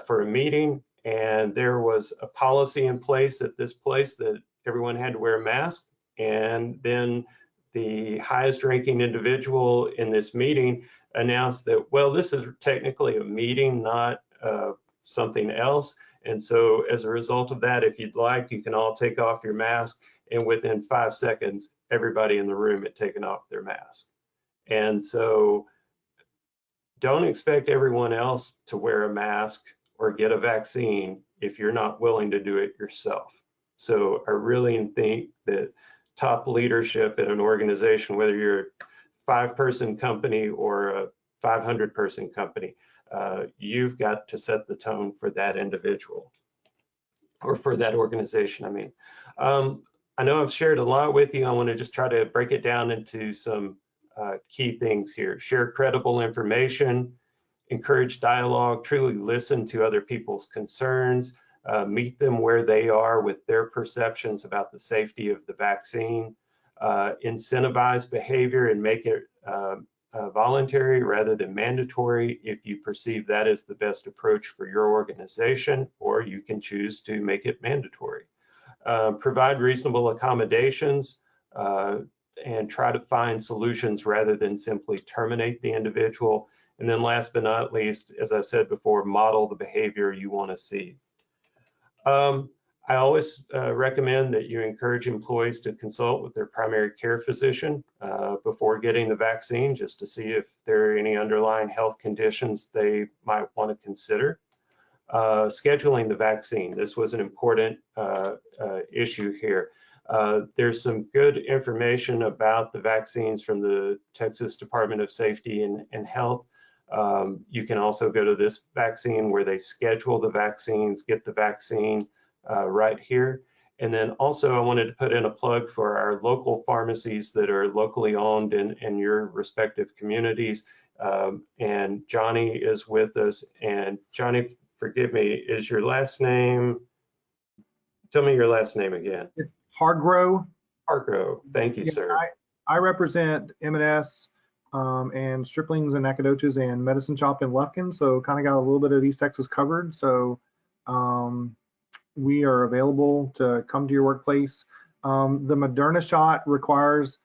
for a meeting, and there was a policy in place at this place that everyone had to wear a mask. And then the highest ranking individual in this meeting announced that, well, this is technically a meeting, not something else. And so as a result of that, if you'd like, you can all take off your mask. And within 5 seconds, everybody in the room had taken off their mask. And so don't expect everyone else to wear a mask or get a vaccine if you're not willing to do it yourself. So I really think that top leadership at an organization, whether you're a 5-person company or a 500-person company, you've got to set the tone for that individual or for that organization, I mean. I know I've shared a lot with you. I want to just try to break it down into some key things here. Share credible information, encourage dialogue, truly listen to other people's concerns, meet them where they are with their perceptions about the safety of the vaccine, incentivize behavior and make it voluntary rather than mandatory if you perceive that is the best approach for your organization, or you can choose to make it mandatory. Provide reasonable accommodations and try to find solutions rather than simply terminate the individual. And then last but not least, as I said before, model the behavior you want to see. I always recommend that you encourage employees to consult with their primary care physician before getting the vaccine, just to see if there are any underlying health conditions they might want to consider. Scheduling the vaccine. This was an important issue here. There's some good information about the vaccines from the Texas Department of Safety and Health. You can also go to this vaccine where they schedule the vaccines, get the vaccine right here. And then also I wanted to put in a plug for our local pharmacies that are locally owned in your respective communities. And Johnny is with us. And Johnny, forgive me, is your last name? Tell me your last name again. It's Hargrove. Hargrove, thank you, sir. I represent M&S and Striplings and Nacogdoches and Medicine Shop in Lufkin, so kind of got a little bit of East Texas covered. So we are available to come to your workplace. The Moderna shot requires,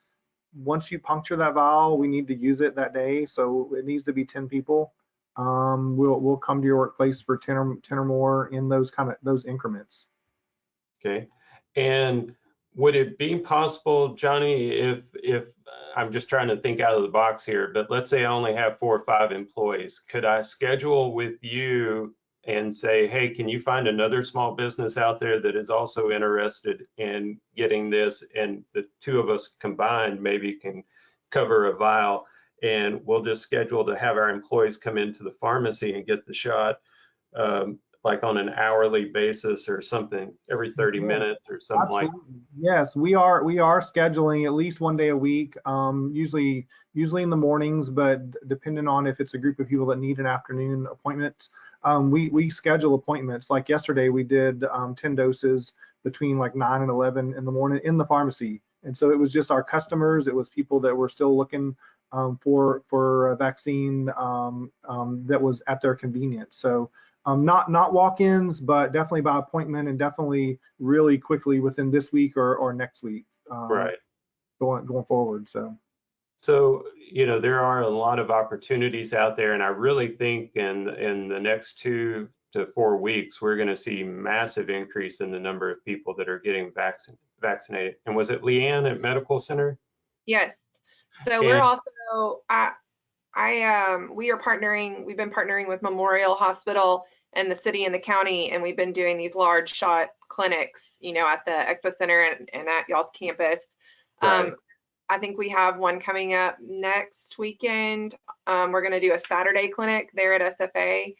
once you puncture that vial, we need to use it that day, so it needs to be 10 people. We'll come to your workplace for 10 or more in those increments. Okay, and would it be possible, Johnny, if I'm just trying to think out of the box here, but let's say I only have 4 or 5 employees, could I schedule with you and say, hey, can you find another small business out there that is also interested in getting this, and the 2 of us combined maybe can cover a vial, and we'll just schedule to have our employees come into the pharmacy and get the shot like on an hourly basis or something, every 30 minutes or something. Absolutely. Like yes, we are scheduling at least 1 day a week, usually in the mornings, but depending on if it's a group of people that need an afternoon appointment, we schedule appointments. Like yesterday we did 10 doses between like 9 and 11 in the morning in the pharmacy. And so it was just our customers, it was people that were still looking for a vaccine that was at their convenience. So not walk-ins, but definitely by appointment, and definitely really quickly within this week or next week. Right. Going forward. So you know, there are a lot of opportunities out there, and I really think in the next 2 to 4 weeks we're going to see massive increase in the number of people that are getting vaccinated. And was it Leanne at Medical Center? Yes. So we're also we are partnering, we've been partnering with Memorial Hospital and the city and the county, and we've been doing these large shot clinics, you know, at the Expo Center and at y'all's campus. Right. I think we have one coming up next weekend. We're going to do a Saturday clinic there at SFA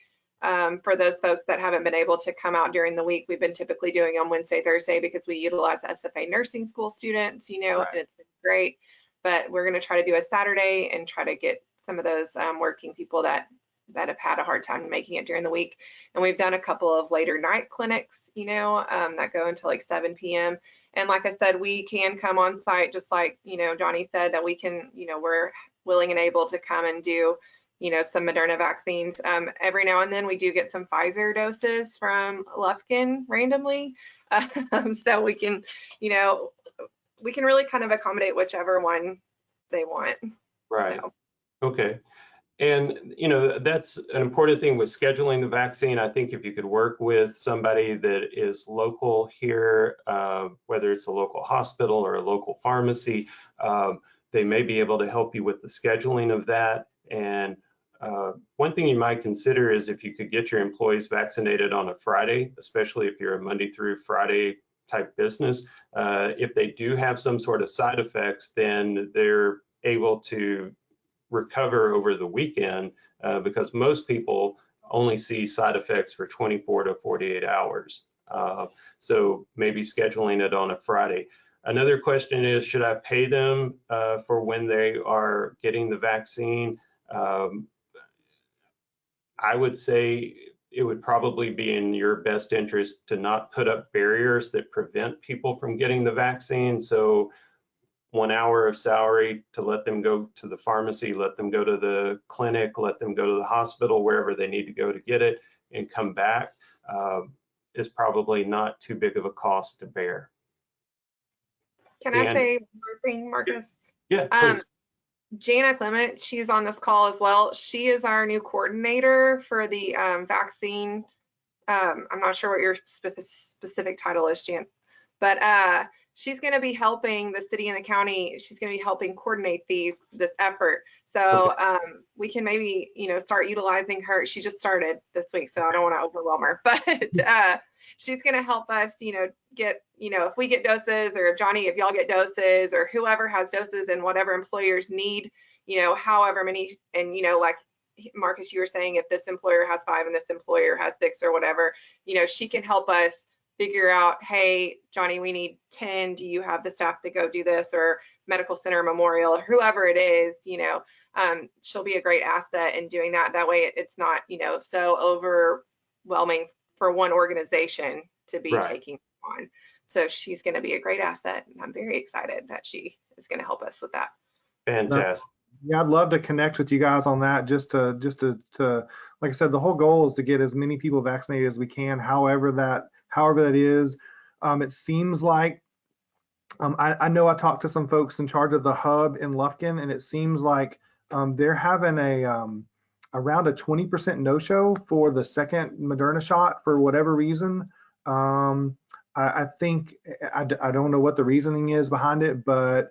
for those folks that haven't been able to come out during the week. We've been typically doing on Wednesday, Thursday because we utilize SFA nursing school students, you know, right. And it's been great. But we're going to try to do a Saturday and try to get some of those working people that that have had a hard time making it during the week. And we've done a couple of later night clinics, you know, that go until like 7 p.m. And like I said, we can come on site, just like, you know, Johnny said, that we can, you know, we're willing and able to come and do, you know, some Moderna vaccines. Every now and then we do get some Pfizer doses from Lufkin randomly. So we can, you know, we can really kind of accommodate whichever one they want. Right. So. Okay. And, you know, that's an important thing with scheduling the vaccine. I think if you could work with somebody that is local here, whether it's a local hospital or a local pharmacy, they may be able to help you with the scheduling of that. And one thing you might consider is if you could get your employees vaccinated on a Friday, especially if you're a Monday through Friday type business. If they do have some sort of side effects, then they're able to recover over the weekend because most people only see side effects for 24 to 48 hours. So maybe scheduling it on a Friday. Another question is, should I pay them for when they are getting the vaccine? I would say it would probably be in your best interest to not put up barriers that prevent people from getting the vaccine. So 1 hour of salary to let them go to the pharmacy, let them go to the clinic, let them go to the hospital, wherever they need to go to get it and come back is probably not too big of a cost to bear. Can I say one more thing, Marcus? Yeah, please. Jana Clement, she's on this call as well. She is our new coordinator for the vaccine. I'm not sure what your specific title is, Jan, but she's going to be helping the city and the county. She's going to be helping coordinate this effort. So we can maybe, you know, start utilizing her. She just started this week, so I don't want to overwhelm her, but she's going to help us, you know, get, you know, if we get doses, or if Johnny, if y'all get doses, or whoever has doses, and whatever employers need, you know, however many, and, you know, like Marcus, you were saying, if this employer has 5 and this employer has 6 or whatever, you know, she can help us figure out, hey, Johnny, we need 10. Do you have the staff to go do this? Or Medical Center, Memorial, or whoever it is, you know, she'll be a great asset in doing that. That way it's not, you know, so overwhelming for one organization to be taking on. So she's going to be a great asset, and I'm very excited that she is going to help us with that. Fantastic. Yeah, I'd love to connect with you guys on that. Just to like I said, the whole goal is to get as many people vaccinated as we can, however that is. It seems like I know I talked to some folks in charge of the hub in Lufkin, and it seems like they're having around a 20% no-show for the second Moderna shot for whatever reason. I think I don't know what the reasoning is behind it, but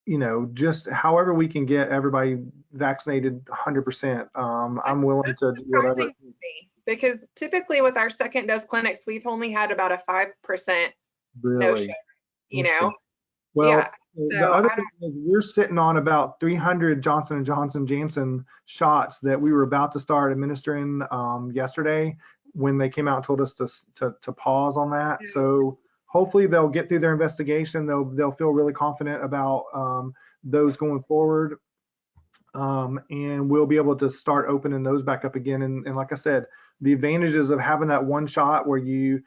you know, just however we can get everybody vaccinated 100%, I'm willing to do whatever. Because typically with our second dose clinics, we've only had about a 5% no-show, you know? Well, yeah. The other thing is we're sitting on about 300 Johnson & Johnson Janssen shots that we were about to start administering yesterday when they came out and told us to pause on that. Yeah. So hopefully they'll get through their investigation. They'll feel really confident about those going forward. And we'll be able to start opening those back up again. And like I said, the advantages of having that one shot where you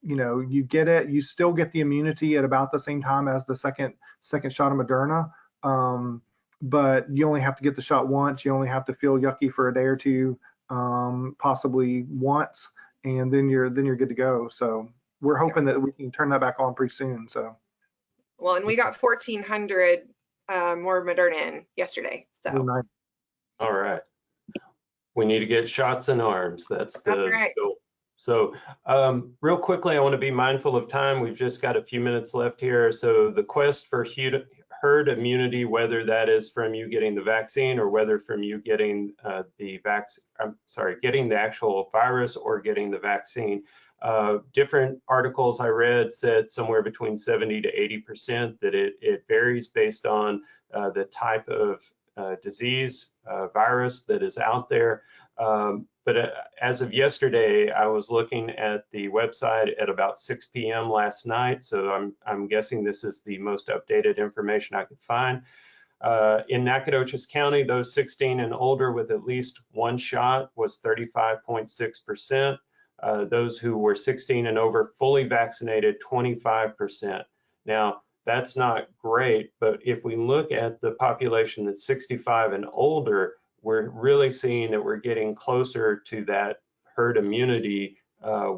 know, you get it, you still get the immunity at about the same time as the second shot of Moderna. But you only have to get the shot once. You only have to feel yucky for a day or two, possibly once, and then you're good to go. So we're hoping that we can turn that back on pretty soon. So. Well, and we got 1,400 more Moderna in yesterday. So. Nice. All right. We need to get shots in arms. That's right. goal. So real quickly, I want to be mindful of time. We've just got a few minutes left here. So the quest for herd immunity, whether that is from you getting the vaccine or whether from you getting getting the actual virus or getting the vaccine. Different articles I read said somewhere between 70 to 80%, that it varies based on the type of disease, virus that is out there. But as of yesterday, I was looking at the website at about 6 p.m. last night. So I'm guessing this is the most updated information I could find. In Nacogdoches County, those 16 and older with at least one shot was 35.6%. Those who were 16 and over fully vaccinated, 25%. Now, that's not great, but if we look at the population that's 65 and older, we're really seeing that we're getting closer to that herd immunity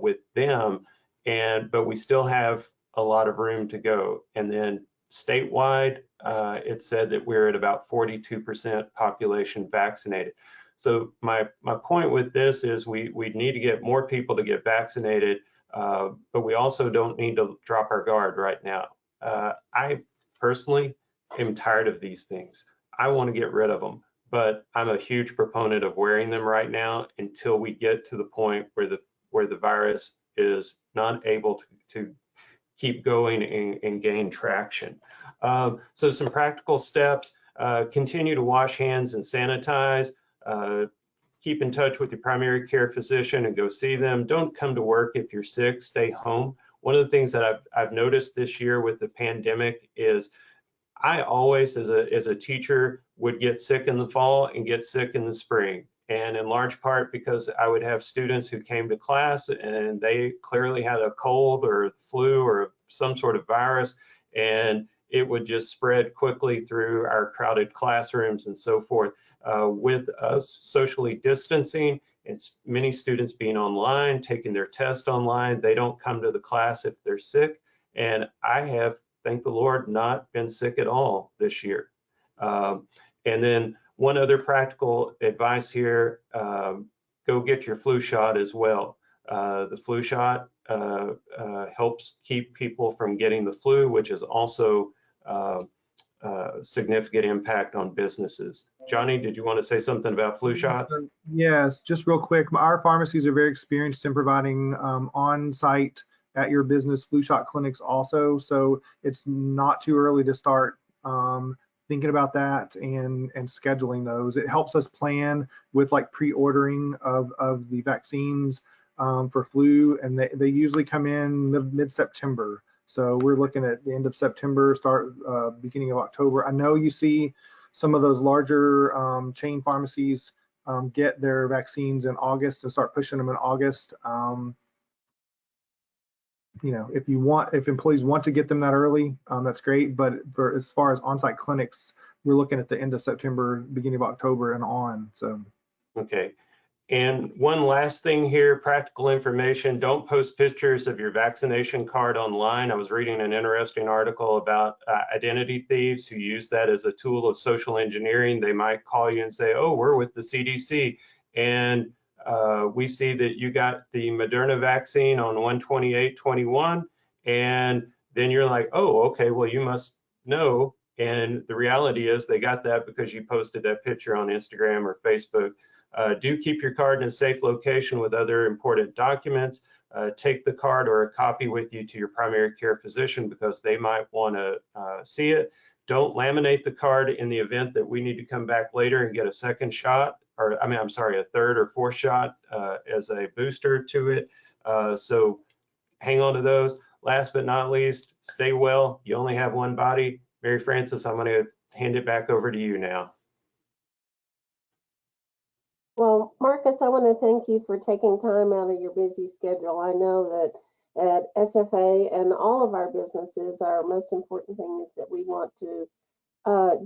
with them, but we still have a lot of room to go. And then statewide, it said that we're at about 42% population vaccinated. So my point with this is we need to get more people to get vaccinated, but we also don't need to drop our guard right now. I personally am tired of these things. I want to get rid of them, but I'm a huge proponent of wearing them right now until we get to the point where the virus is not able to keep going and gain traction. So some practical steps: continue to wash hands and sanitize. Keep in touch with your primary care physician and go see them. Don't come to work if you're sick. Stay home. One of the things that I've noticed this year with the pandemic is I always, as a teacher, would get sick in the fall and get sick in the spring. And in large part because I would have students who came to class and they clearly had a cold or flu or some sort of virus, and it would just spread quickly through our crowded classrooms and so forth. With us socially distancing and many students being online, taking their test online, they don't come to the class if they're sick. And I have, thank the Lord, not been sick at all this year. And then one other practical advice here, go get your flu shot as well. The flu shot helps keep people from getting the flu, which is also significant impact on businesses. Johnny, did you want to say something about flu shots? Yes, just real quick. Our pharmacies are very experienced in providing on-site at your business flu shot clinics also. So it's not too early to start thinking about that and scheduling those. It helps us plan with like pre-ordering of the vaccines for flu, and they usually come in mid-September. So we're looking at the end of September, beginning of October. I know you see some of those larger chain pharmacies get their vaccines in August and start pushing them in August. You know, if employees want to get them that early, that's great. But as far as on-site clinics, we're looking at the end of September, beginning of October and on. So. Okay. And one last thing here, practical information: don't post pictures of your vaccination card online. I was reading an interesting article about identity thieves who use that as a tool of social engineering. They might call you and say, oh, we're with the CDC, and we see that you got the Moderna vaccine on 1/28/21, and then you're like, oh, okay, well, you must know. And the reality is they got that because you posted that picture on Instagram or Facebook. Do keep your card in a safe location with other important documents. Take the card or a copy with you to your primary care physician because they might want to see it. Don't laminate the card in the event that we need to come back later and get a second shot, or a third or fourth shot as a booster to it. So hang on to those. Last but not least, stay well. You only have one body. Mary Frances, I'm going to hand it back over to you now. Well, Marcus, I want to thank you for taking time out of your busy schedule. I know that at SFA and all of our businesses, our most important thing is that we want to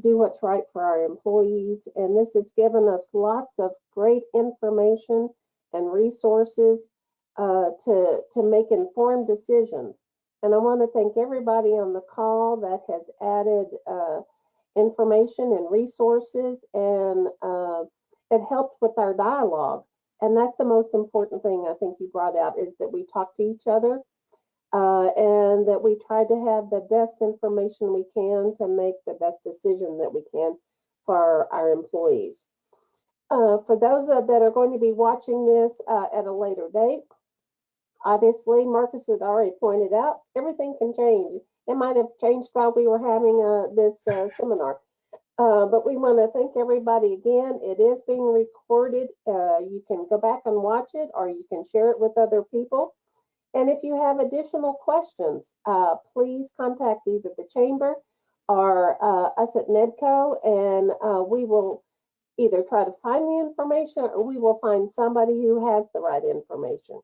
do what's right for our employees. And this has given us lots of great information and resources to make informed decisions. And I want to thank everybody on the call that has added information and resources, and it helped with our dialogue. And that's the most important thing I think you brought out, is that we talk to each other and that we try to have the best information we can to make the best decision that we can for our employees. For those that are going to be watching this at a later date, obviously, Marcus had already pointed out, everything can change. It might have changed while we were having this seminar. But we want to thank everybody again. It is being recorded. You can go back and watch it, or you can share it with other people. And if you have additional questions, please contact either the chamber are us at NEDCO, and we will either try to find the information or we will find somebody who has the right information.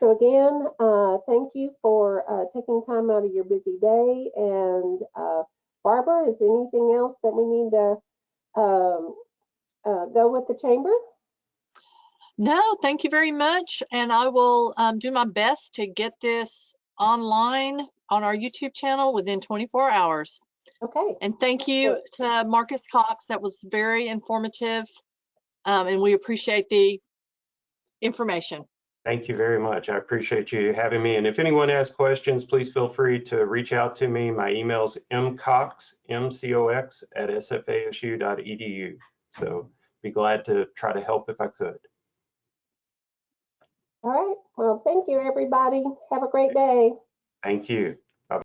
So again, thank you for taking time out of your busy day. And Barbara, is there anything else that we need to go with the chamber? No, thank you very much. And I will do my best to get this online on our YouTube channel within 24 hours. Okay. And thank you to Marcus Cox. That was very informative. And we appreciate the information. Thank you very much. I appreciate you having me. And if anyone has questions, please feel free to reach out to me. My email is mcox, M-C-O-X, @sfasu.edu. So be glad to try to help if I could. All right. Well, thank you, everybody. Have a great day. Thank you.